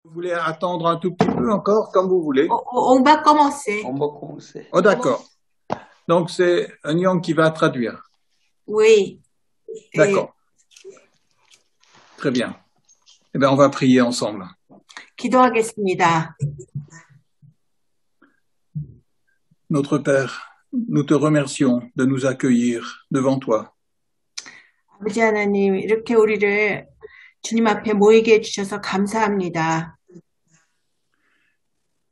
Vous voulez attendre un tout petit peu encore, comme vous voulez? On va commencer. On va commencer. Oh, d'accord. Donc, c'est Nyang qui va traduire. Oui. D'accord. Très bien. Eh bien, on va prier ensemble. 기도하겠습니다. Notre Père, nous te remercions de nous accueillir devant toi. 아버지 하나님, 이렇게 우리를 주님 앞에 모이게 해주셔서 감사합니다.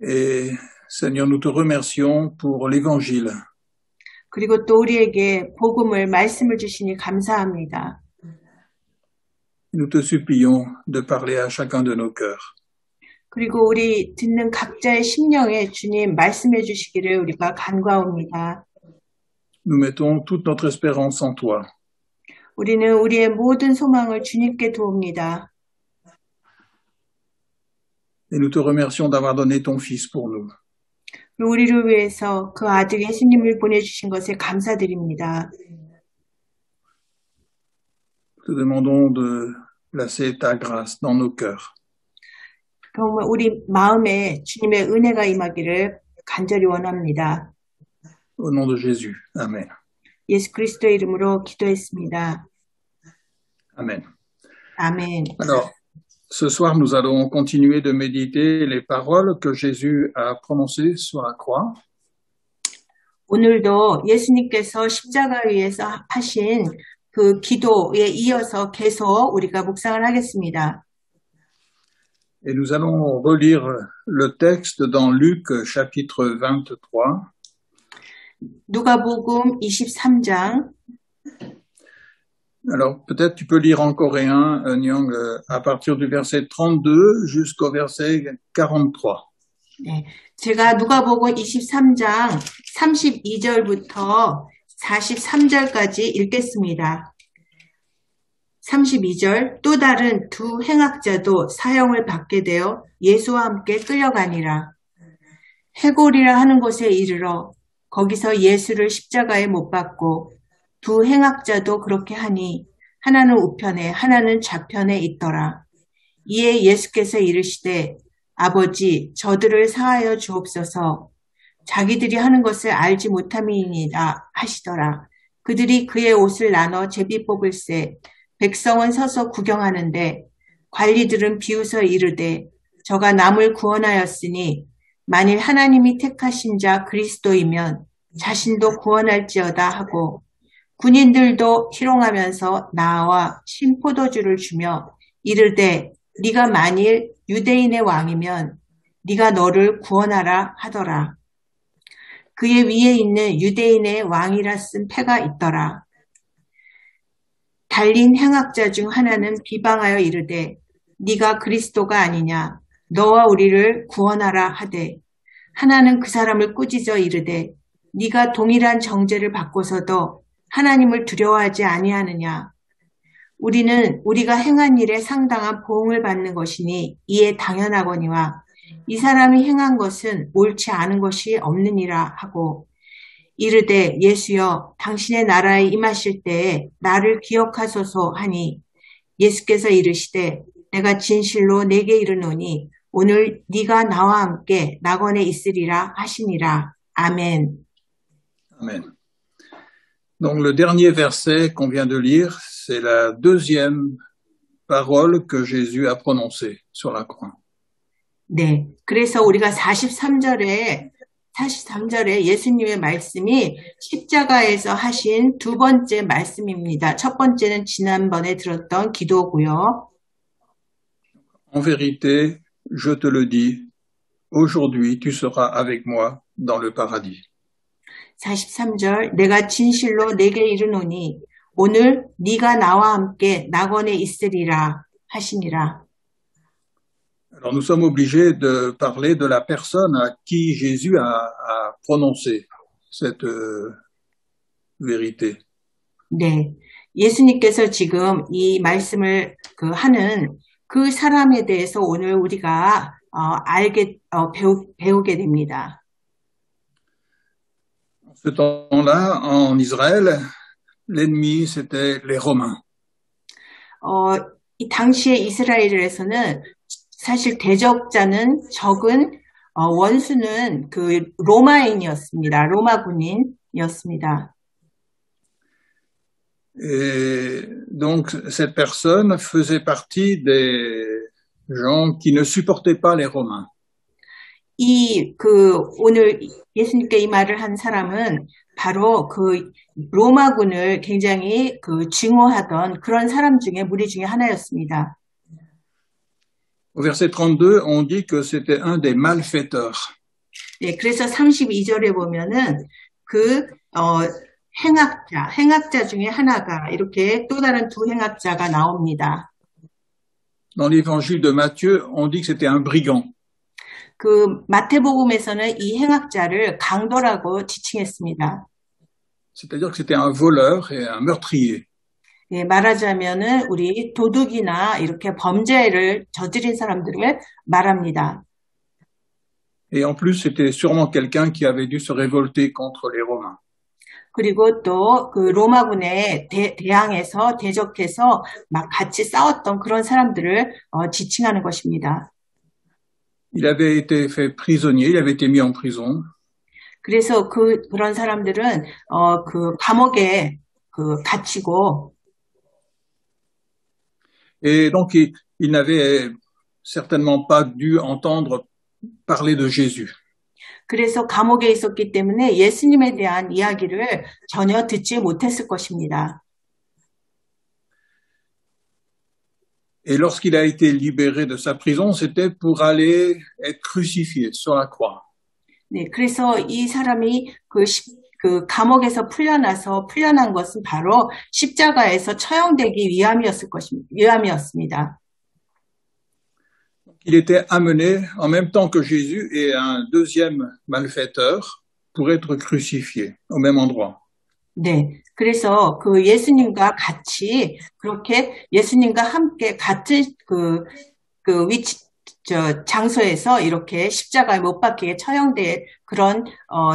Et Seigneur, nous te remercions pour l'évangile. 그리고 또 우리에게 복음을, 말씀을 주시니 감사합니다. Nous te supplions de parler à chacun de nos cœurs. 그리고 우리 듣는 각자의 심령에 주님 말씀해 주시기를 우리가 간구하옵니다. Nous mettons toute notre espérance en toi. 우리는 우리의 모든 소망을 주님께 두옵니다. Et nous te remercions d'avoir donné ton Fils pour nous. 우리를 위해서 그 아들 예수님을 보내주신 것에 감사드립니다. Te demandons de placer ta grâce dans nos cœurs. 정말 우리 마음에 주님의 은혜가 임하기를 간절히 원합니다. Au nom de Jésus. Amen. 예수 그리스도의 이름으로 기도했습니다. Amen. 아멘. Alors, ce soir, nous allons continuer de méditer les paroles que Jésus a prononcées sur la croix. 오늘도 예수님께서 십자가 위에서 하신 그 기도에 이어서 계속 우리가 묵상을 하겠습니다. Et nous allons relire le texte dans Luc chapitre 23. 누가복음 23장. Alors, peut-être tu peux lire en coréen, Nyang, à partir du verset 32 jusqu'au verset 43. 네, 제가 누가복음 23장 32절부터 43절까지 읽겠습니다. 32절, 또 다른 두 행악자도 사형을 받게 되어 예수와 함께 끌려가니라. 해골이라 하는 곳에 이르러 거기서 예수를 십자가에 못 박고 두 행악자도 그렇게 하니 하나는 우편에 하나는 좌편에 있더라. 이에 예수께서 이르시되 아버지 저들을 사하여 주옵소서. 자기들이 하는 것을 알지 못함이니이다 하시더라. 그들이 그의 옷을 나눠 제비 뽑을새 백성은 서서 구경하는데 관리들은 비웃어 이르되 저가 남을 구원하였으니 만일 하나님이 택하신 자 그리스도이면 자신도 구원할지어다 하고 군인들도 희롱하면서 나와 신포도주를 주며 이르되 네가 만일 유대인의 왕이면 네가 너를 구원하라 하더라. 그의 위에 있는 유대인의 왕이라 쓴 패가 있더라. 달린 행악자 중 하나는 비방하여 이르되 네가 그리스도가 아니냐 너와 우리를 구원하라 하되 하나는 그 사람을 꾸짖어 이르되 네가 동일한 정죄를 받고서도 하나님을 두려워하지 아니하느냐. 우리는 우리가 행한 일에 상당한 보응을 받는 것이니 이에 당연하거니와 이 사람이 행한 것은 옳지 않은 것이 없느니라 하고 이르되 예수여 당신의 나라에 임하실 때에 나를 기억하소서 하니 예수께서 이르시되 내가 진실로 내게 이르노니 오늘 네가 나와 함께 낙원에 있으리라 하시니라. 아멘. Amen. Donc le dernier verset qu'on vient de lire, c'est la deuxième parole que Jésus a prononcée sur la croix. 네, 그래서 우리가 43절에 예수님의 말씀이 십자가에서 하신 두 번째 말씀입니다. 첫 번째는 지난번에 들었던 기도고요. En vérité, je te le dis, aujourd'hui tu seras avec moi dans le paradis. 43절, 내가 진실로 내게 이르노니 오늘 네가 나와 함께 낙원에 있으리라 하시니라. Alors nous sommes obligés de parler de la personne à qui Jésus a prononcé cette vérité. 네, 예수님께서 지금 이 말씀을 하는 그 사람에 대해서 오늘 우리가 배우게 됩니다. En ce temps-là, en Israël, l'ennemi c'était les Romains. 이 당시에 이스라엘에서는 사실 대적자는 적은 원수는 그 로마인이었습니다. 로마 군인이었습니다. Et donc, cette personne faisait partie des gens qui ne supportaient pas les Romains. 오늘 예수님께 이 말을 한 사람은 바로 그 로마군을 굉장히 증오하던 그런 사람 중에 무리 중에 하나였습니다. Au verset 32, on dit que c'était un des malfaiteurs. 네, 그래서 32절에 보면은 행악자 중에 하나가 이렇게 또 다른 두 행악자가 나옵니다. Dans l'évangile de Matthieu, on dit que c'était un brigand. 마태복음에서는 이 행악자를 강도라고 지칭했습니다. C'est-à-dire que c'était un voleur et un meurtrier. 예, 말하자면은 우리 도둑이나 이렇게 범죄를 저지른 사람들을 말합니다. Et en plus, c'était sûrement quelqu'un qui avait dû se révolter contre les Romains. 그리고 또 그 로마군에 대항해서 대적해서 막 같이 싸웠던 그런 사람들을 지칭하는 것입니다. Il avait été fait prisonnier, il avait été mis en prison. 그래서 그런 사람들은 감옥에 갇히고 Et donc, il n'avait certainement pas dû entendre parler de Jésus. 그래서 감옥에 있었기 때문에 예수님에 대한 이야기를 전혀 듣지 못했을 것입니다. Et lorsqu'il a été libéré de sa prison, c'était pour aller être crucifié sur la croix. 네, 그래서 이 사람이 감옥에서 풀려난 것은 바로 십자가에서 처형되기 위함이었습니다. Il était amené en même temps que Jésus et un deuxième malfaiteur pour être crucifié au même endroit. 네, 그래서 예수님과 같이 그렇게 예수님과 함께 같은 장소에서 이렇게 십자가에 못 박히게 처형될 그런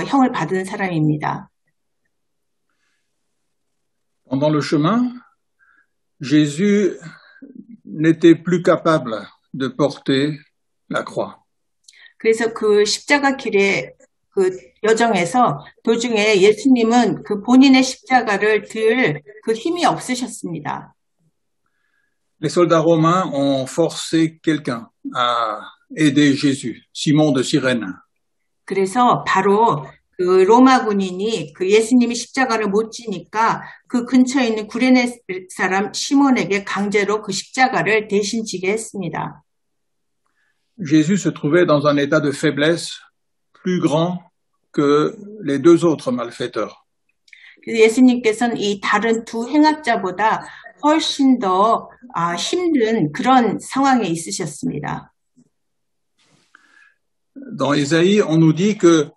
형을 받은 사람입니다. Pendant le chemin, Jésus n'était plus capable de porter la croix. 그래서 십자가 길의 여정에서 도중에 예수님은 본인의 십자가를 들 힘이 없으셨습니다. Les soldats romains ont forcé quelqu'un à aider Jésus, Simon de Cyrène. 그래서 바로 로마 군인이 예수님이 십자가를 못 지니까 근처에 있는 구레네 사람 시몬에게 강제로 십자가를 대신 지게 했습니다. Jésus se trouvait dans un état de faiblesse plus grand que les deux autres malfaiteurs. 예수님께서는 이 다른 두 행악자보다 훨씬 더 힘든 그런 상황에 있으셨습니다. Dans Ésaïe, on nous dit que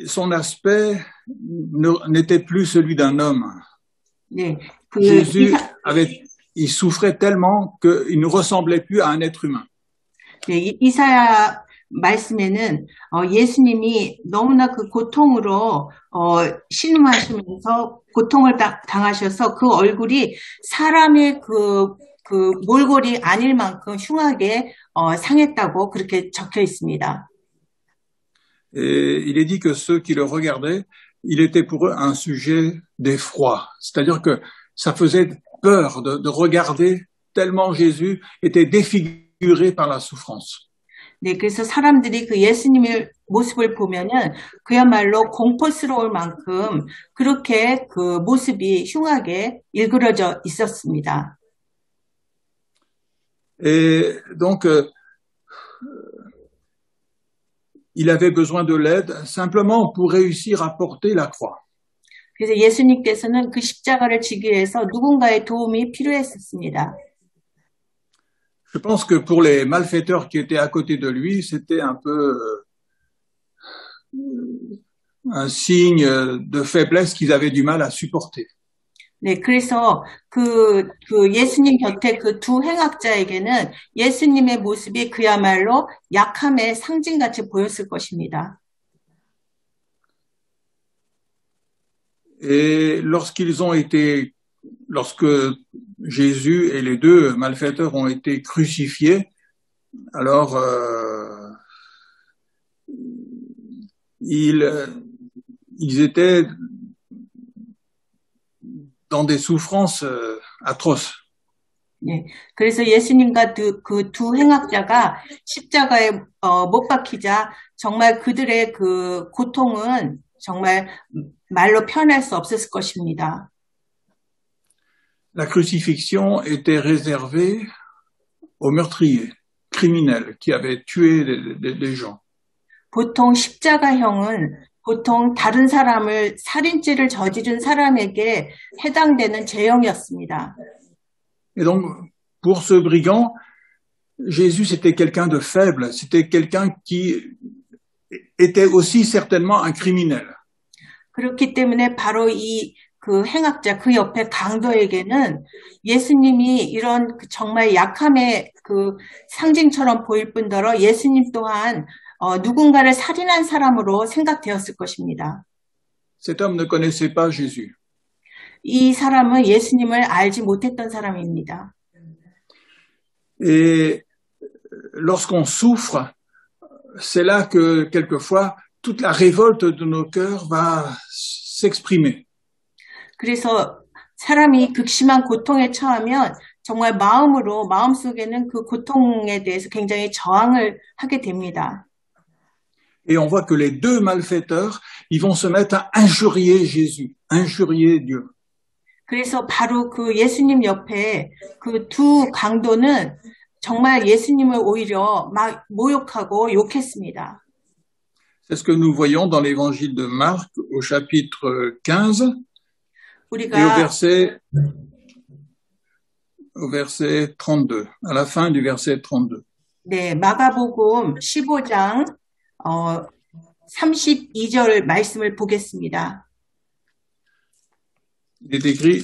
son aspect n'était plus celui d'un homme. 네, Jésus il souffrait tellement qu'il ne ressemblait plus à un être humain. 네, 이사야 말씀에는 예수님이 너무나 고통으로 신음하시면서 고통을 당하셔서 얼굴이 사람의 몰골이 아닐 만큼 흉하게 상했다고 그렇게 적혀 있습니다. Et il est dit que ceux qui le regardaient, il était pour eux un sujet d'effroi. C'est-à-dire que ça faisait peur de regarder tellement Jésus était défiguré par la souffrance. 네, 그래서 사람들이 예수님의 모습을 보면은 그야말로 공포스러울 만큼 그렇게 모습이 흉하게 일그러져 있었습니다. Et donc, il avait besoin de l'aide simplement pour réussir à porter la croix. 그래서 예수님께서는 십자가를 지기 위해서 누군가의 도움이 필요했었습니다. Je pense que pour les malfaiteurs qui étaient à côté de lui, c'était un peu un signe de faiblesse qu'ils avaient du mal à supporter. 네, 그래서 예수님 곁에 두 행악자에게는 예수님의 모습이 그야말로 약함의 상징같이 보였을 것입니다. Et lorsque Jésus et les deux malfaiteurs ont été crucifiés, Alors, ils étaient dans des souffrances atroces. 예. 그래서 예수님과 그 두 행악자가 십자가에 못 박히자 정말 그들의 그 고통은 정말 말로 표현할 수 없었을 것입니다. La crucifixion était réservée aux meurtriers, criminels, qui avaient tué des gens. 보통 십자가형은 보통 다른 사람을 살인죄를 저지른 사람에게 해당되는 죄형이었습니다. Et donc, pour ce brigand, Jésus, c'était quelqu'un de faible, c'était quelqu'un qui était aussi certainement un criminel. 그렇기 때문에 바로 그 행악자, 그 옆에 강도에게는 예수님이 이런 정말 약함의 그 상징처럼 보일 뿐더러 예수님 또한 누군가를 살인한 사람으로 생각되었을 것입니다. Cet homme ne connaissait pas Jésus. 이 사람은 예수님을 알지 못했던 사람입니다. Et lorsqu'on souffre, c'est là que quelquefois toute la révolte de nos cœurs va s'exprimer. 그래서 사람이 극심한 고통에 처하면 정말 마음속에는 그 고통에 대해서 굉장히 저항을 하게 됩니다. Et on voit que les deux malfaiteurs, ils vont se mettre à injurier Jésus, injurier Dieu. 그래서 바로 그 예수님 옆에 그 두 강도는 정말 예수님을 오히려 막 모욕하고 욕했습니다. C'est ce que nous voyons dans l'évangile de Marc au chapitre 15 et au verset 32, à la fin du verset 32. 네, 마가복음 15장 32절 말씀을 보겠습니다. Il est écrit,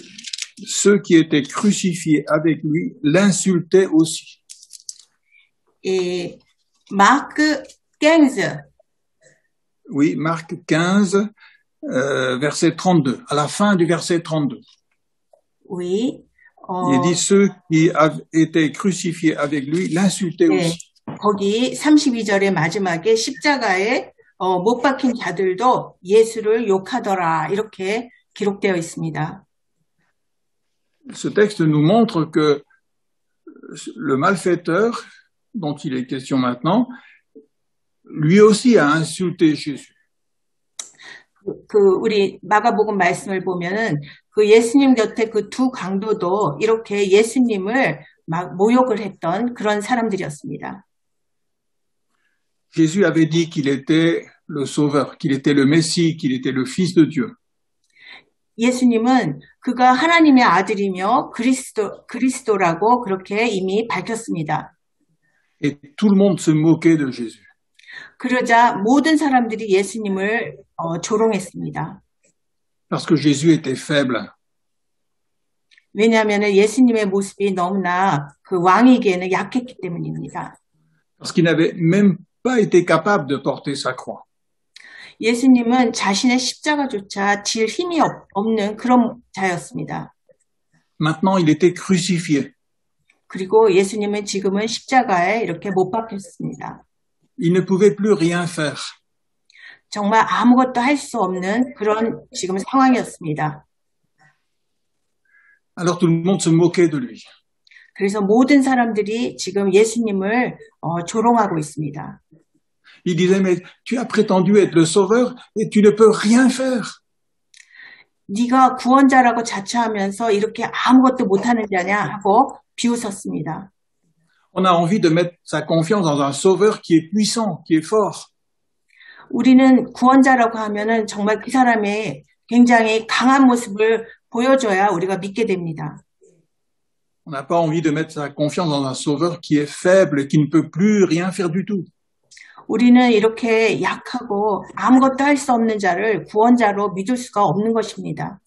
ceux qui étaient crucifiés avec lui l'insultaient aussi. Et Marc 15. Oui, Marc 15, verset 32, à la fin du verset 32. Oui. Il dit, ceux qui étaient crucifiés avec lui l'insultaient 네, aussi. 거기 32절의 마지막에 십자가에 못 박힌 자들도 예수를 욕하더라 이렇게 기록되어 있습니다. Ce texte nous montre que le malfaiteur dont il est question maintenant, lui aussi a insulté Jésus. 우리 마가복음 말씀을 보면은 그 예수님 곁에 그 두 강도도 이렇게 예수님을 막 모욕을 했던 그런 사람들이었습니다. Jésus avait dit qu'il était le sauveur, qu'il était le Messie, qu'il était le Fils de Dieu. 예수님은 그가 하나님의 아들이며 그리스도라고 그렇게 이미 밝혔습니다. Et tout le monde se moquait de Jésus. 그러자 모든 사람들이 예수님을 조롱했습니다. Parce que Jésus était faible. 왜냐하면 예수님의 모습이 너무나 그 왕이기에는 약했기 때문입니다. Parce qu'il n'avait même pas été capable de porter sa croix. 예수님은 자신의 십자가조차 질 힘이 없는 그런 자였습니다. Maintenant, il était crucifié. 그리고 예수님은 지금은 십자가에 이렇게 못 박혔습니다. Il ne pouvait plus rien faire. 정말 아무것도 할 수 없는 그런 지금 상황이었습니다. Alors tout le monde se moquait de lui. 그래서 모든 사람들이 지금 예수님을 조롱하고 있습니다. Il disait, mais tu as prétendu être le sauveur et tu ne peux rien faire. 네가 구원자라고 자처하면서 이렇게 아무것도 못하는 자냐 하고 비웃었습니다. On a envie de mettre sa confiance dans un sauveur qui est puissant, qui est fort. 우리는 구원자라고 하면은 정말 그 사람의 굉장히 강한 모습을 보여줘야 우리가 믿게 됩니다. On n'a pas envie de mettre sa confiance dans un sauveur qui est faible et qui ne peut plus rien faire du tout. 우리는 이렇게 약하고 아무것도 할 수 없는 자를 구원자로 믿을 수가 없는 것입니다.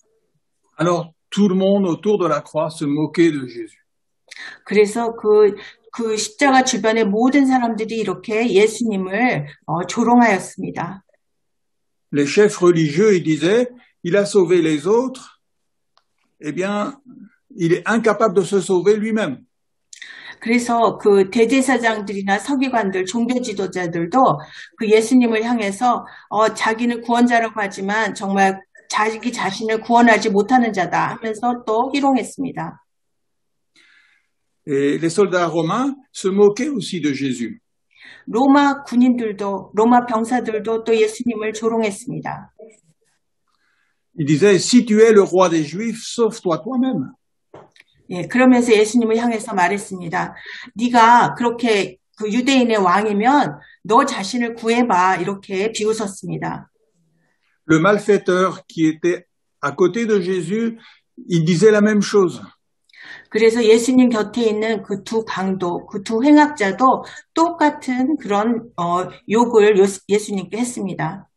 Alors tout le monde autour de la croix se moquait de Jésus. 그래서 그 십자가 주변의 모든 사람들이 이렇게 예수님을 조롱하였습니다. Les chefs religieux, ils disaient, il a sauvé les autres, eh bien, il est incapable de se sauver lui-même. 그래서 그 대제사장들이나 서기관들, 종교 지도자들도 그 예수님을 향해서 자기는 구원자라고 하지만 정말 자기 자신을 구원하지 못하는 자다 하면서 또 희롱했습니다. Et les soldats romains se moquaient aussi de Jésus. 로마 군인들도, 로마 병사들도 또 예수님을 조롱했습니다. Ils disaient, si tu es le roi des Juifs, sauve-toi toi-même. 예, 그러면서 예수님을 향해서 말했습니다. 네가 그렇게 그 유대인의 왕이면 너 자신을 구해봐 이렇게 비웃었습니다. Le malfaiteur qui était à côté de Jésus, il disait la même chose. 그래서 예수님 곁에 있는 그 두 강도, 그 두 행악자도 똑같은 그런 욕을 예수님께 했습니다.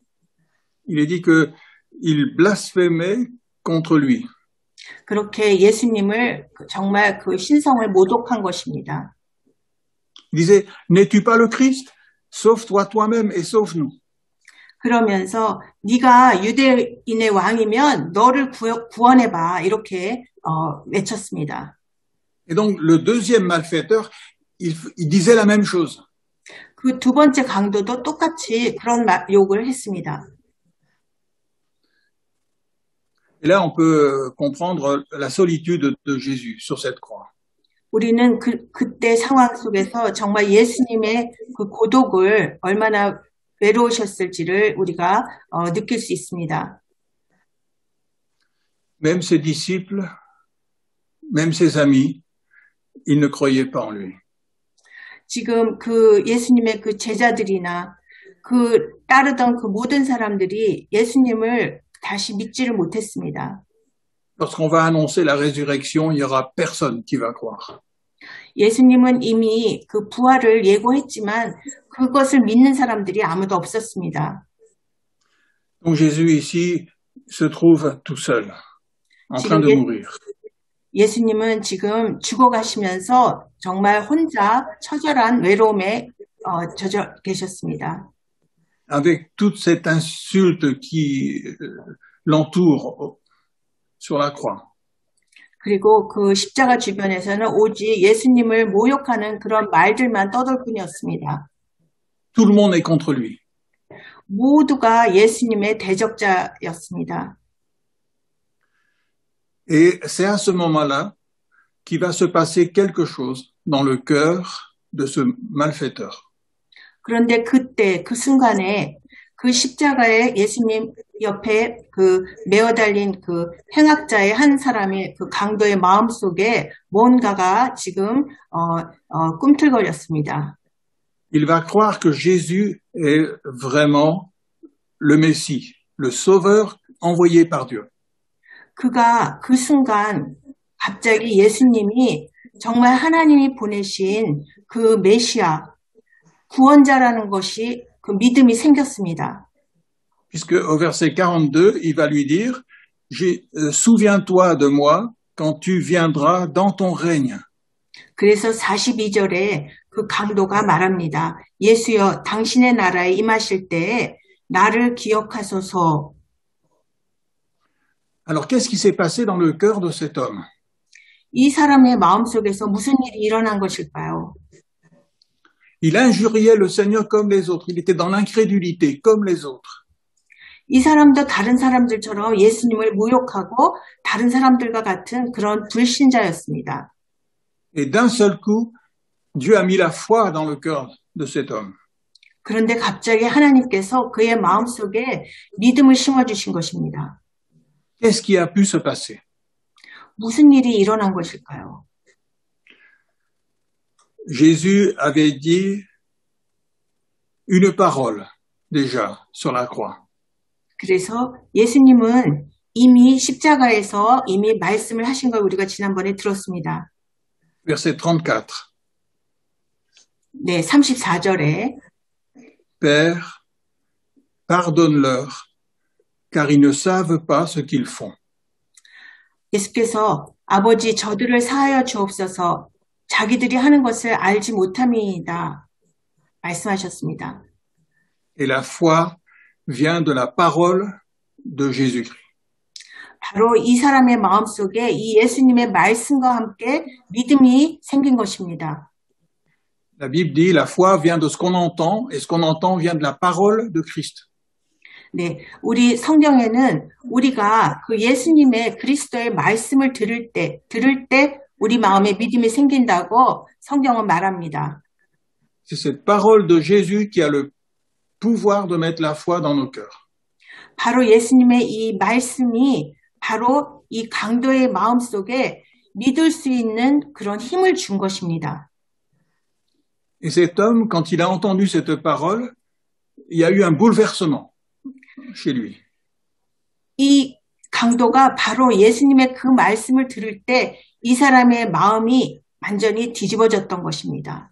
Il est dit qu'il blasphémait contre lui. 그렇게 예수님을 정말 그 신성을 모독한 것입니다. Il disait, n'es-tu pas le Christ? Sauve-toi toi-même et sauve-nous. 그러면서 네가 유대인의 왕이면 너를 구원해봐 이렇게 외쳤습니다. Et donc le deuxième malfaiteur, il disait la même chose. 그 두 번째 강도도 똑같이 그런 욕을 했습니다. Et là, on peut comprendre la solitude de Jésus sur cette croix. 우리는 그때 상황 속에서 정말 예수님의 그 고독을 얼마나 외로우셨을지를 우리가 느낄 수 있습니다. Même ses disciples, même ses amis, ils ne croyaient pas en lui. 지금 그 예수님의 그 제자들이나 그 따르던 그 모든 사람들이 예수님을 다시 믿지를 못했습니다. Lorsqu'on va annoncer la résurrection, il n'y aura personne qui va croire. 예수님은 이미 그 부활을 예고했지만 그것을 믿는 사람들이 아무도 없었습니다. Donc Jésus ici se trouve tout seul, en train de mourir. 예수님은 지금 죽어가시면서 정말 혼자 처절한 외로움에 젖어 계셨습니다. Avec toute cette insulte qui l'entoure sur la croix. 그리고 그 십자가 주변에서는 오직 예수님을 모욕하는 그런 말들만 떠돌 뿐이었습니다. Tout le monde est contre lui. 모두가 예수님의 대적자였습니다. Et c'est à ce moment-là qu'il va se passer quelque chose dans le cœur de ce malfaiteur. 그런데 그때 그 순간에 그 십자가에 예수님 옆에 그 메어 달린 그 행악자의 한 사람의 그 강도의 마음속에 뭔가가 지금 꿈틀거렸습니다. Il va croire que Jésus est vraiment le Messie, le Sauveur envoyé par Dieu. 그가 그 순간 갑자기 예수님이 정말 하나님이 보내신 그 메시아, 구원자라는 것이 그 믿음이 생겼습니다. Puisque au verset 42, il va lui dire, souviens-toi de moi quand tu viendras dans ton règne. 그래서 42절에 그 강도가 말합니다. 예수여, 당신의 나라에 임하실 때에 나를 기억하소서. Alors, qu'est-ce qui s'est passé dans le cœur de cet homme? 이 사람의 마음속에서 무슨 일이 일어난 것일까요? Il injuriait le Seigneur comme les autres. Il était dans l'incrédulité comme les autres. 이 사람도 다른 사람들처럼 예수님을 모욕하고 다른 사람들과 같은 그런 불신자였습니다. Et d'un seul coup, Dieu a mis la foi dans le cœur de cet homme. 그런데 갑자기 하나님께서 그의 마음속에 믿음을 심어주신 것입니다. Qu'est-ce qui a pu se passer? 무슨 일이 일어난 것일까요? Jésus avait dit une parole déjà sur la croix. 그래서 예수님은 이미 십자가에서 이미 말씀을 하신 걸 우리가 지난번에 들었습니다. Verset 34. 네, 34절에 Père, pardonne-leur, car ils ne savent pas ce qu'ils font. 예수께서 아버지 저들을 사하여 주옵소서 자기들이 하는 것을 알지 못함이다 말씀하셨습니다. Et la foi vient de la parole de Jésus-Christ. 바로 이 사람의 마음속에 이 예수님의 말씀과 함께 믿음이 생긴 것입니다. La Bible dit la foi vient de ce qu'on entend et ce qu'on entend vient de la parole de Christ. 네, 우리 성경에는 우리가 그 예수님의 그리스도의 말씀을 들을 때 우리 마음에 믿음이 생긴다고 성경은 말합니다. C'est cette parole de Jésus qui a le pouvoir de mettre la foi dans nos cœurs. 바로 예수님의 이 말씀이 바로 이 강도의 마음속에 믿을 수 있는 그런 힘을 준 것입니다. Et cet homme, quand il a entendu cette parole, il y a eu un bouleversement chez lui. 이 강도가 바로 예수님의 그 말씀을 들을 때 이 사람의 마음이 완전히 뒤집어졌던 것입니다.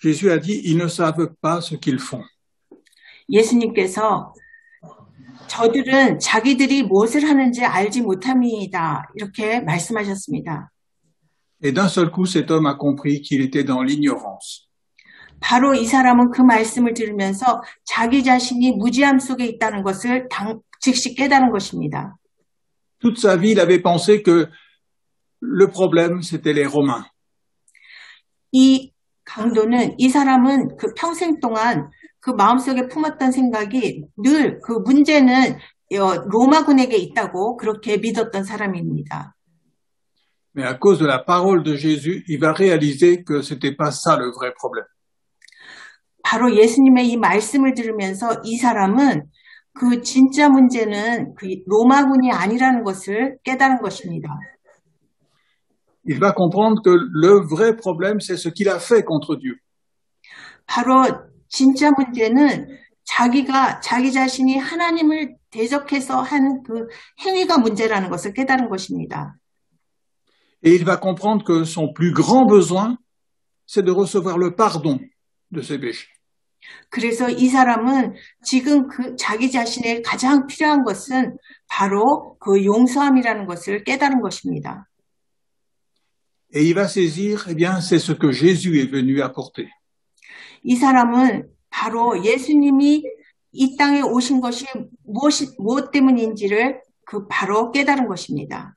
Jésus a dit, ils ne savent pas ce qu'ils font. 예수님께서 저들은 자기들이 무엇을 하는지 알지 못함이다. 이렇게 말씀하셨습니다. Et d'un seul coup, cet homme a compris qu'il était dans l'ignorance. 바로 이 사람은 그 말씀을 들으면서 자기 자신이 무지함 속에 있다는 것을 즉시 깨달은 것입니다. Toute sa vie, il avait pensé que le problème, c'était les Romains. 이 강도는, 이 사람은 그 평생 동안 그 마음속에 품었던 생각이 늘 그 문제는 로마군에게 있다고 그렇게 믿었던 사람입니다. Mais à cause de la parole de Jésus, il va réaliser que c'était pas ça le vrai problème. 바로 예수님의 이 말씀을 들으면서 이 사람은 그 진짜 문제는 그 로마군이 아니라는 것을 깨달은 것입니다. Il va comprendre que le vrai problème, c'est ce qu'il a fait contre Dieu. 바로 진짜 문제는 자기 자신이 하나님을 대적해서 하는 그 행위가 문제라는 것을 깨달은 것입니다. Et il va comprendre que son plus grand besoin, c'est de recevoir le pardon de ses péchés. 그래서 이 사람은 지금 그 자기 자신의 가장 필요한 것은 바로 그 용서함이라는 것을 깨달은 것입니다. Et il va saisir, eh bien, c'est ce que Jésus est venu apporter. 이 사람은 바로 예수님이 이 땅에 오신 것이 무엇 때문인지를 그 바로 깨달은 것입니다.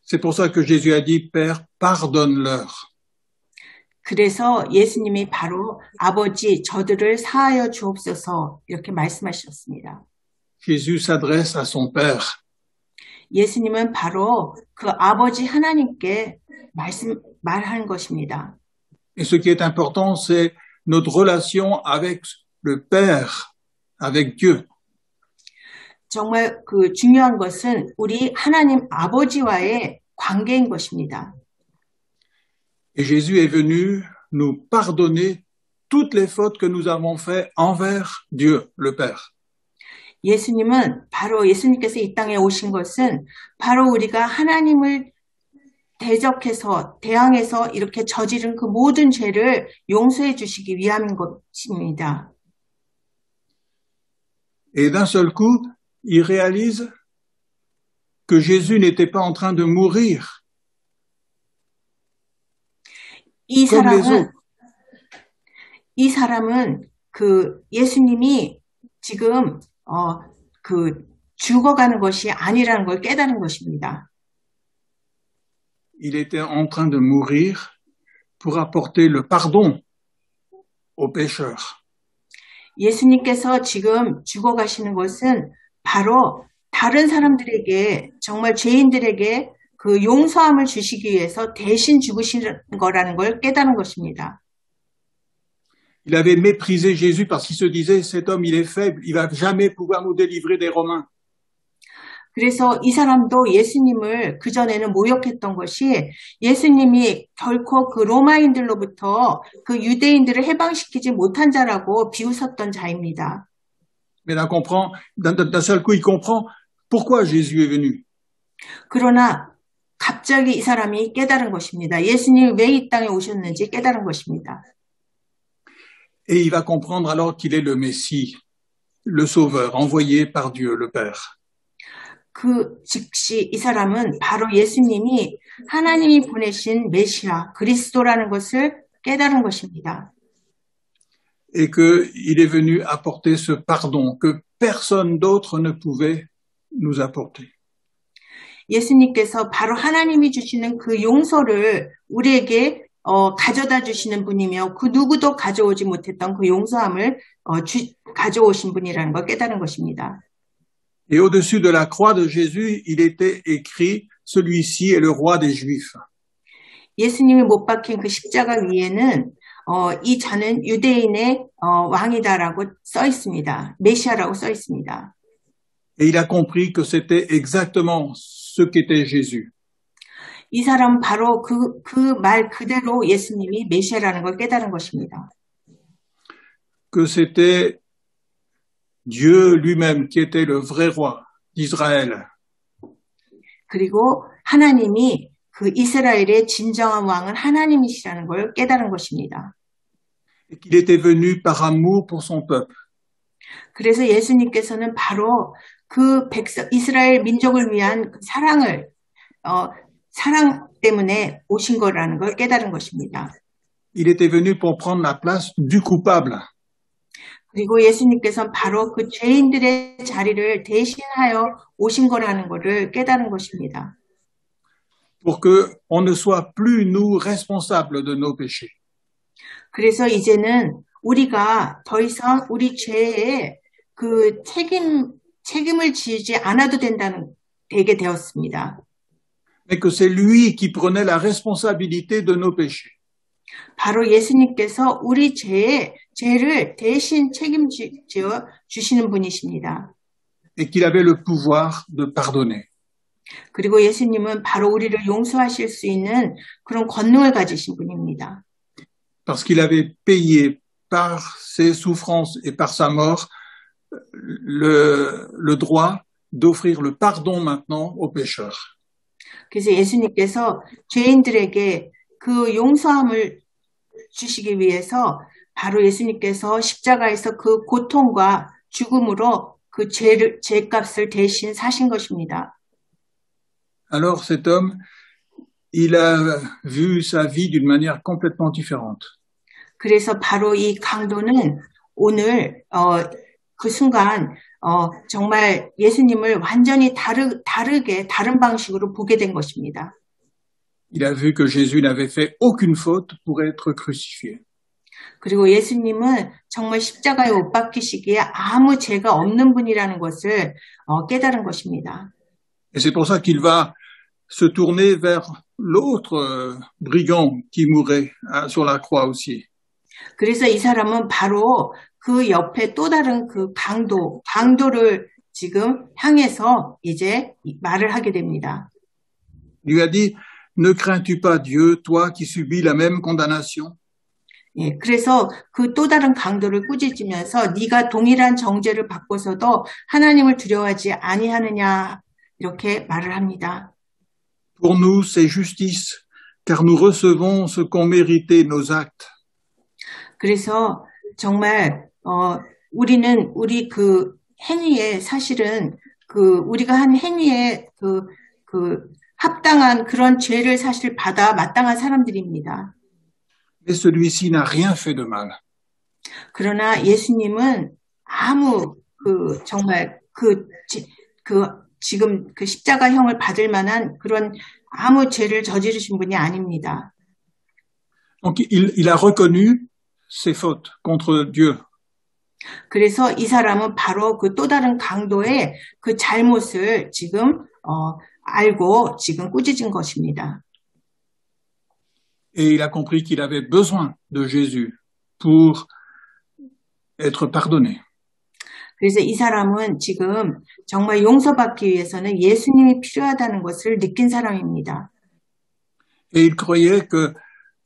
C'est pour ça que Jésus a dit, Père, pardonne-leur. 그래서 예수님이 바로 아버지 저들을 사하여 주옵소서 이렇게 말씀하셨습니다. Jésus s'adresse à son Père. 예수님은 바로 그 아버지 하나님께 말하는 것입니다. Et ce qui est important, c'est notre relation avec le Père, avec Dieu. 정말 그 중요한 것은 우리 하나님 아버지와의 관계인 것입니다. Et Jésus est venu nous pardonner toutes les fautes que nous avons faites envers Dieu, le Père. 예수님께서 이 땅에 오신 것은 바로 우리가 하나님을 대항해서 이렇게 저지른 그 모든 죄를 용서해 주시기 위함인 것입니다. Et d'un seul coup, il réalise que Jésus n'était pas en train de mourir comme les autres. 이 사람은 그 예수님이 지금 그 죽어가는 것이 아니라는 걸 깨달은 것입니다. Il était en train de mourir pour apporter le pardon aux pécheurs. 예수님께서 지금 죽어가시는 것은 바로 다른 사람들에게 정말 죄인들에게 그 용서함을 주시기 위해서 대신 죽으시는 거라는 걸 깨달은 것입니다. Il avait méprisé Jésus parce qu'il se disait, cet homme, il est faible, il va jamais pouvoir nous délivrer des Romains. 그래서 이 사람도 예수님을 그전에는 모욕했던 것이 예수님이 결코 그 로마인들로부터 그 유대인들을 해방시키지 못한 자라고 비웃었던 자입니다. Mais d'un seul coup, il comprend pourquoi Jésus est venu. 그러나 갑자기 이 사람이 깨달은 것입니다. 예수님이 왜 이 땅에 오셨는지 깨달은 것입니다. Et il va comprendre alors qu'il est le Messie, le Sauveur, envoyé par Dieu, le Père. 그 즉시 이 사람은 바로 예수님이 하나님이 보내신 메시아, 그리스도라는 것을 깨달은 것입니다. Et qu'il est venu apporter ce pardon, que personne d'autre ne pouvait nous apporter. 예수님께서 바로 하나님이 주시는 그 용서를 우리에게 가져다 주시는 분이며 그 누구도 가져오지 못했던 그 용서함을 가져오신 분이라는 걸 깨달은 것입니다. Et au-dessus de la croix de Jésus, il était écrit « Celui-ci est le roi des Juifs ». 예수님이 못 박힌 그 십자가 위에는 이 자는 유대인의 왕이다라고 써 있습니다. 메시아라고 써 있습니다. Et il a compris que c'était exactement ce qu'était Jésus. 이 사람은 바로 그 말 그대로 예수님이 메시아라는 걸 깨달은 것입니다. Que c'était Dieu lui-même qui était le vrai roi d'Israël. 그리고 하나님이 그 이스라엘의 진정한 왕은 하나님이시라는 걸 깨달은 것입니다. Et qu'il était venu par amour pour son peuple. 그래서 예수님께서는 바로 그 이스라엘 민족을 위한 사랑 때문에 오신 거라는 걸 깨달은 것입니다. Il était venu pour prendre la place du coupable. 그리고 예수님께서는 바로 그 죄인들의 자리를 대신하여 오신 거라는 것을 깨달은 것입니다. Pour que on ne soit plus nous responsables de nos péchés. 그래서 이제는 우리가 더 이상 우리 죄에 그 책임을 지지 않아도 되게 되었습니다. Mais que c'est lui qui prenait la responsabilité de nos péchés. 바로 예수님께서 우리 죄를 대신 책임져 주시는 분이십니다. Et qu'il avait le pouvoir de pardonner. 그리고 예수님은 바로 우리를 용서하실 수 있는 그런 권능을 가지신 분입니다. Parce qu'il avait payé par ses souffrances et par sa mort le droit d'offrir le pardon maintenant aux pécheurs. 그래서 예수님께서 죄인들에게 그 용서함을 주시기 위해서 바로 예수님께서 십자가에서 그 고통과 죽음으로 그 죄값을 대신 사신 것입니다. Alors cet homme, il a vu sa vie d'une manière complètement différente. 그래서 바로 이 강도는 오늘 그 순간 정말 예수님을 완전히 다르게 다른 방식으로 보게 된 것입니다. Il a vu que Jésus n'avait fait aucune faute pour être crucifié. 그리고 예수님은 정말 십자가에 못 박히시기에 아무 죄가 없는 분이라는 것을 깨달은 것입니다. Et c'est pour ça qu'il va se tourner vers l'autre brigand qui mourait sur la croix aussi. 그래서 이 사람은 바로 그 옆에 또 다른 그 강도를 지금 향해서 이제 말을 하게 됩니다. Il lui a dit, ne crains-tu pas Dieu, toi qui subis la même condamnation? 예, 그래서 그 또 다른 강도를 꾸짖으면서 네가 동일한 정죄를 받고서도 하나님을 두려워하지 아니하느냐 이렇게 말을 합니다. Pour nous, c'est justice, car nous recevons ce qu'ont mérité nos actes. 그래서 정말 우리는 우리 그 행위에 사실은 우리가 한 행위에 그 합당한 그런 죄를 사실 받아 마땅한 사람들입니다. Mais celui-ci n'a rien fait de mal. 그러나 예수님은 아무 정말 지금 그 십자가형을 받을 만한 그런 아무 죄를 저지르신 분이 아닙니다. Donc il a reconnu ses fautes contre Dieu. 그래서 이 사람은 바로 그 또 다른 강도의 그 잘못을 지금 알고 지금 꾸짖은 것입니다. Et il a compris qu'il avait besoin de Jésus pour être pardonné. 그래서 이 사람은 지금 정말 용서받기 위해서는 예수님이 필요하다는 것을 느낀 사람입니다. Et il croyait que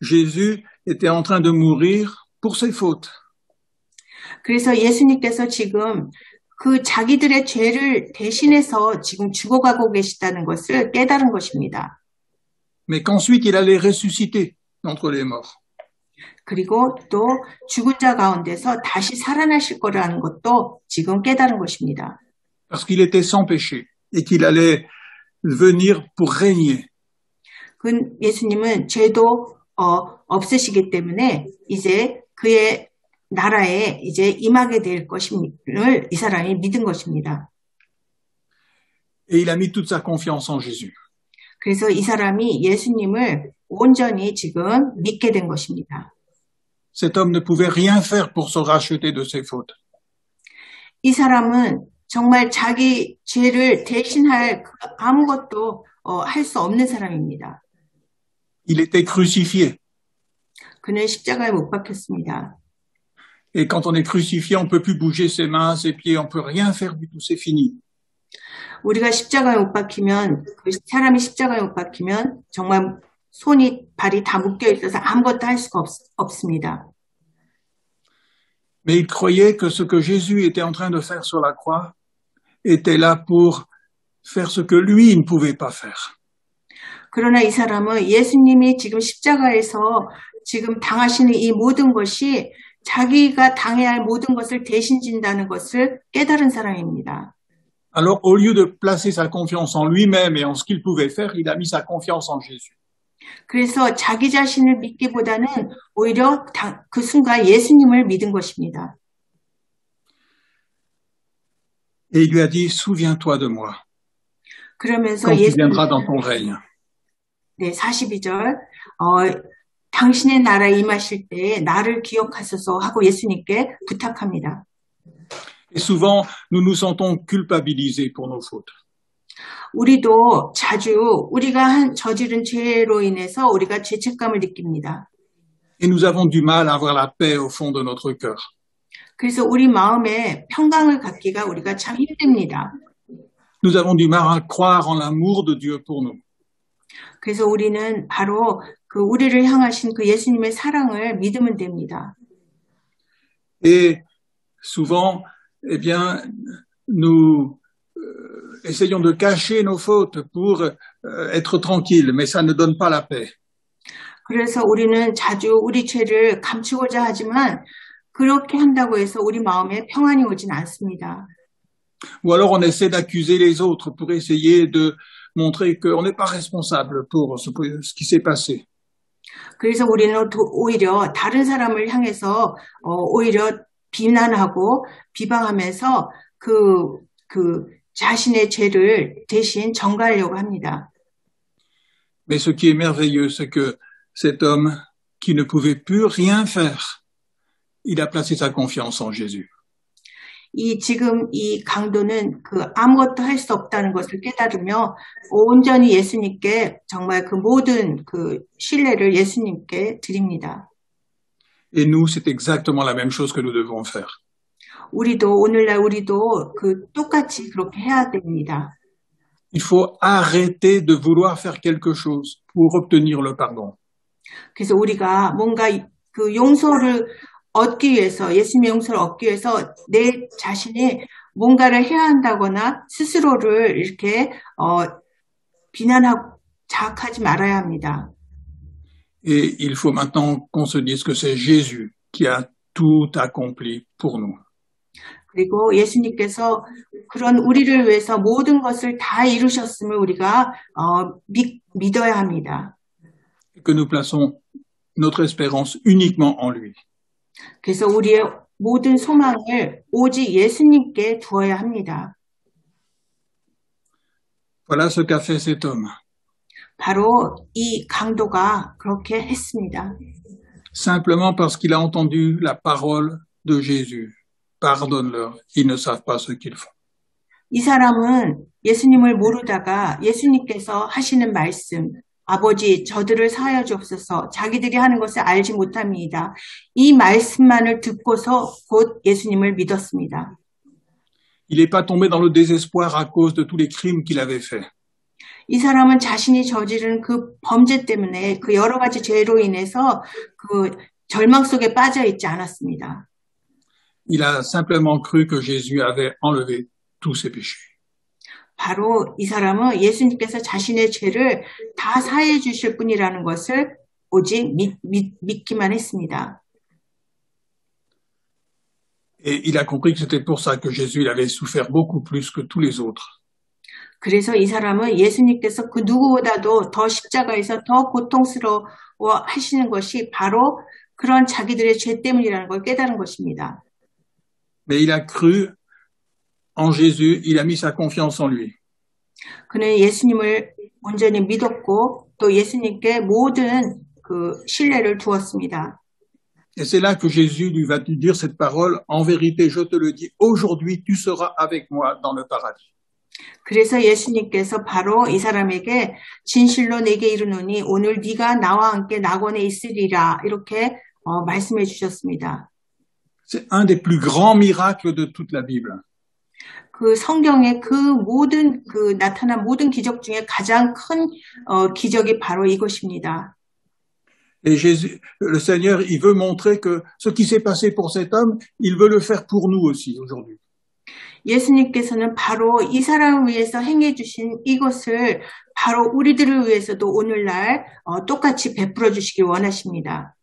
Jésus était en train de mourir pour ses fautes. 그래서 예수님께서 지금 그 자기들의 죄를 대신해서 지금 죽어가고 계시다는 것을 깨달은 것입니다. Mais qu'ensuite il allait ressusciter d'entre les morts. 그리고 또 죽은 자 가운데서 다시 살아나실 거라는 것도 지금 깨달은 것입니다. Parce qu'il était sans péché et qu'il allait venir pour régner. 예수님은 죄도 없으시기 때문에 이제 그의 나라에 이제 임하게 될 것임을 이 사람이 믿은 것입니다. Et il a mis toute sa confiance en Jésus. 그래서 이 사람이 예수님을 온전히 지금 믿게 된 것입니다. Cet homme ne pouvait rien faire pour se racheter de ses fautes. 이 사람은 정말 자기 죄를 대신할 아무것도 할 수 없는 사람입니다. Il était crucifié. 그는 십자가에 못 박혔습니다. Et quand on est crucifié, on ne peut plus bouger ses mains, ses pieds, on ne peut rien faire du tout, c'est fini. 우리가 십자가에 못 박히면, 그 사람이 십자가에 못 박히면 정말 손이, 발이 다 묶여 있어서 아무것도 할 수가 없습니다. Mais il croyait que ce que Jésus était en train de faire sur la croix était là pour faire ce que lui ne pouvait pas faire. 그러나 이 사람은 예수님이 지금 십자가에서 지금 당하시는 이 모든 것이 자기가 당해야 할 모든 것을 대신 진다는 것을 깨달은 사람입니다. Alors, au lieu de placer sa confiance en lui-même et en ce qu'il pouvait faire, il a mis sa confiance en Jésus. 그래서 자기 자신을 믿기보다는 오히려 그 순간 예수님을 믿은 것입니다. Et il lui a dit, souviens-toi de moi 그러면서 quand tu viendras dans ton règne. 네, 42절. 당신의 나라에 임하실 때 나를 기억하소서 하고 예수님께 부탁합니다. Et souvent, nous nous sentons culpabilisés pour nos fautes. 우리도 자주 우리가 저지른 죄로 인해서 우리가 죄책감을 느낍니다. Et nous avons du mal à avoir la paix au fond de notre cœur. 그래서 우리 마음에 평강을 갖기가 우리가 참 힘듭니다. Nous avons du mal à croire en l'amour de Dieu pour nous. 그래서 우리는 바로 그 우리를 향하신 그 예수님의 사랑을 믿으면 됩니다. Et souvent, eh bien, nous essayons de cacher nos fautes pour être tranquilles, mais ça ne donne pas la paix. 그래서 우리는 자주 우리 죄를 감추고자 하지만 그렇게 한다고 해서 우리 마음에 평안이 오진 않습니다. Ou alors on essaie d'accuser les autres pour essayer de montrer qu'on n'est pas responsable pour ce qui s'est passé. 그래서 우리는 오히려 다른 사람을 향해서 오히려 비난하고 비방하면서 그 자신의 죄를 대신 전가하려고 합니다. Mais ce qui est merveilleux, c'est que cet homme qui ne pouvait plus rien faire, il a placé sa confiance en Jésus. 지금 이 강도는 그 아무것도 할 수 없다는 것을 깨달으며 온전히 예수님께 정말 그 모든 그 신뢰를 예수님께 드립니다. Et nous, c'est exactement la même chose que nous devons faire. 오늘날 우리도 그 똑같이 그렇게 해야 됩니다. Il faut arrêter de vouloir faire quelque chose pour obtenir le pardon. 그래서 우리가 뭔가 그 용서를 얻기 위해서, 예수님의 용서를 얻기 위해서 내 자신이 뭔가를 해야 한다거나 스스로를 이렇게 비난하고 자학하지 말아야 합니다. Et il faut maintenant qu'on se dise que c'est Jésus qui a tout accompli pour nous. 그리고 예수님께서 그런 우리를 위해서 모든 것을 다 이루셨음을 우리가 믿어야 합니다. Que nous plaçons notre espérance uniquement en lui. 그래서 우리의 모든 소망을 오직 예수님께 두어야 합니다. Voilà ce qu'a fait cet homme. 바로 이 강도가 그렇게 했습니다. Simplement parce qu'il a entendu la parole de Jésus. Pardonne-leur, ils ne savent pas ce qu'ils font. 이 사람은 예수님을 모르다가 예수님께서 하시는 말씀, 아버지 저들을 사하여 주옵소서 자기들이 하는 것을 알지 못합니다. 이 말씀만을 듣고서 곧 예수님을 믿었습니다. Il n'est pas tombé dans le désespoir à cause de tous les crimes qu'il avait faits. 이 사람은 자신이 저지른 그 범죄 때문에 그 여러 가지 죄로 인해서 그 절망 속에 빠져 있지 않았습니다. Il a simplement cru que Jésus avait enlevé tous ses péchés. 바로 이 사람은 예수님께서 자신의 죄를 다 사해 주실 분이라는 것을 오직 믿기만 했습니다. Et il a compris que c'était pour ça que Jésus il avait souffert beaucoup plus que tous les autres. 그래서 이 사람은 예수님께서 그 누구보다도 더 십자가에서 더 고통스러워 하시는 것이 바로 그런 자기들의 죄 때문이라는 걸 깨달은 것입니다. Mais il a cru en Jésus, il a mis sa confiance en lui. 그는 예수님을 온전히 믿었고 또 예수님께 모든 그 신뢰를 두었습니다. Et c'est là que Jésus lui va dire cette parole, en vérité, je te le dis, aujourd'hui tu seras avec moi dans le paradis. 그래서 예수님께서 바로 이 사람에게 진실로 내게 이르노니 오늘 네가 나와 함께 낙원에 있으리라 이렇게 말씀해 주셨습니다. C'est un des plus grands miracles de toute la Bible. 그 성경의 그 모든 그 나타난 모든 기적 중에 가장 큰 기적이 바로 이것입니다. Et Jésus, le Seigneur, il veut montrer que ce qui s'est passé pour cet homme, il veut le faire pour nous aussi aujourd'hui. 예수님께서는 바로 이 사람을 위해서 행해 주신 이것을 바로 우리들을 위해서도 오늘날 똑같이 베풀어 주시길 원하십니다.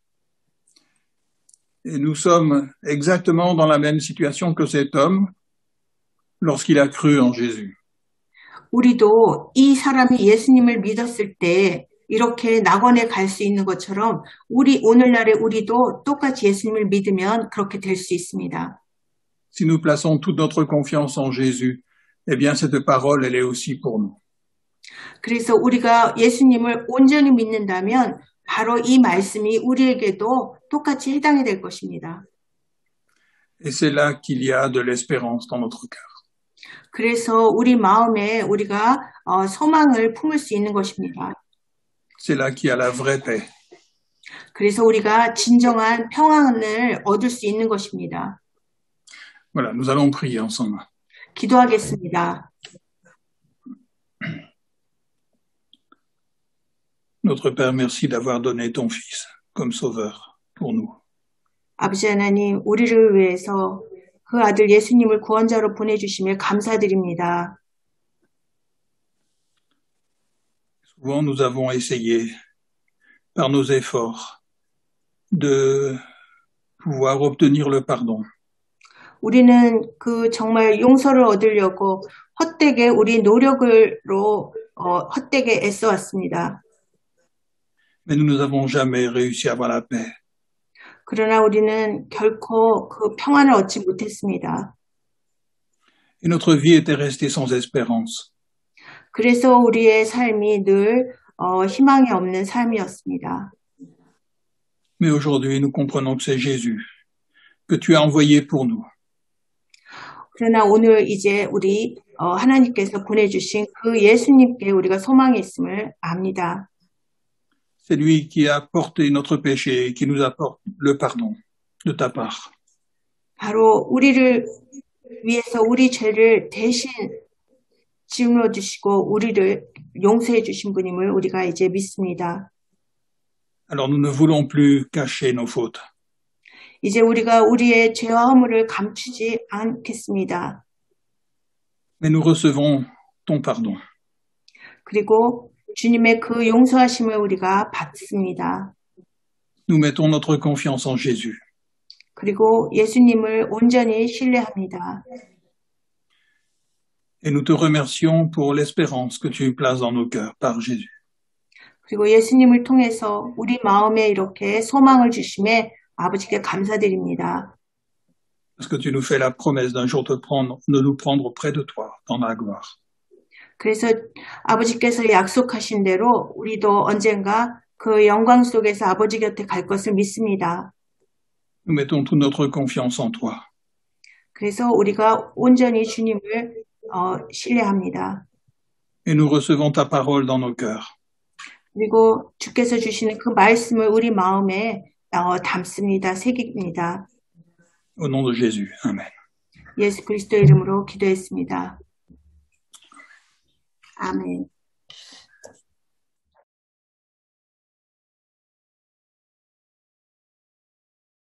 Et nous sommes exactement dans la même situation que cet homme lorsqu'il a cru en Jésus. 우리도 이 사람이 예수님을 믿었을 때 이렇게 낙원에 갈 수 있는 것처럼 오늘날의 우리도 똑같이 예수님을 믿으면 그렇게 될 수 있습니다. Si nous plaçons toute notre confiance en Jésus, eh bien cette parole, elle est aussi pour nous. 그래서 우리가 예수님을 온전히 믿는다면 바로 이 말씀이 우리에게도 똑같이 해당이 될 것입니다. Et c'est là qu'il y a de l'espérance dans notre cœur. 그래서 우리 마음에 우리가 소망을 품을 수 있는 것입니다. C'est là qu'il y a la vraie paix. 그래서 우리가 진정한 평안을 얻을 수 있는 것입니다. Voilà, nous allons prier ensemble. 기도하겠습니다. Notre Père, merci d'avoir donné ton Fils comme sauveur pour nous. 아버지 하나님, 우리를 위해서 그 아들 예수님을 구원자로 보내주심에 감사드립니다. Souvent, nous avons essayé, par nos efforts, de pouvoir obtenir le pardon. 우리는 그 정말 용서를 얻으려고 헛되게 우리 노력으로 헛되게 애써왔습니다. Mais nous n'avons jamais réussi à avoir la paix. 그러나 우리는 결코 그 평안을 얻지 못했습니다. Et notre vie était restée sans espérance. 그래서 우리의 삶이 늘 희망이 없는 삶이었습니다. Mais aujourd'hui, nous comprenons que c'est Jésus que tu as envoyé pour nous. 그러나 오늘 이제 우리 하나님께서 보내주신 그 예수님께 우리가 소망이 있음을 압니다. C'est lui qui a porté notre péché et qui nous apporte le pardon de ta part. 바로 우리를 위해서 우리 죄를 대신 짊어 주시고 우리를 용서해 주신 분임을 우리가 이제 믿습니다. Alors nous ne voulons plus cacher nos fautes. 이제 우리가 우리의 죄와 허물을 감추지 않겠습니다. Mais nous recevons ton pardon. 그리고 주님의 그 용서하심을 우리가 받습니다. Nous mettons notre confiance en Jésus. 그리고 예수님을 온전히 신뢰합니다. Et nous te remercions pour l'espérance que tu places dans nos cœurs par Jésus. 그리고 예수님을 통해서 우리 마음에 이렇게 소망을 주심에 아버지께 감사드립니다. Parce que tu nous fais la promesse d'un jour de nous prendre auprès de toi dans la gloire. 그래서 아버지께서 약속하신 대로 우리도 언젠가 그 영광 속에서 아버지 곁에 갈 것을 믿습니다. Nous mettons toute notre confiance en toi. 그래서 우리가 온전히 주님을 신뢰합니다. Et nous recevons ta parole dans nos cœurs. 그리고 주께서 주시는 그 말씀을 우리 마음에 담습니다. 새깁니다. Au nom de Jésus. Amen. 예수 그리스도 이름으로 기도했습니다. 아멘.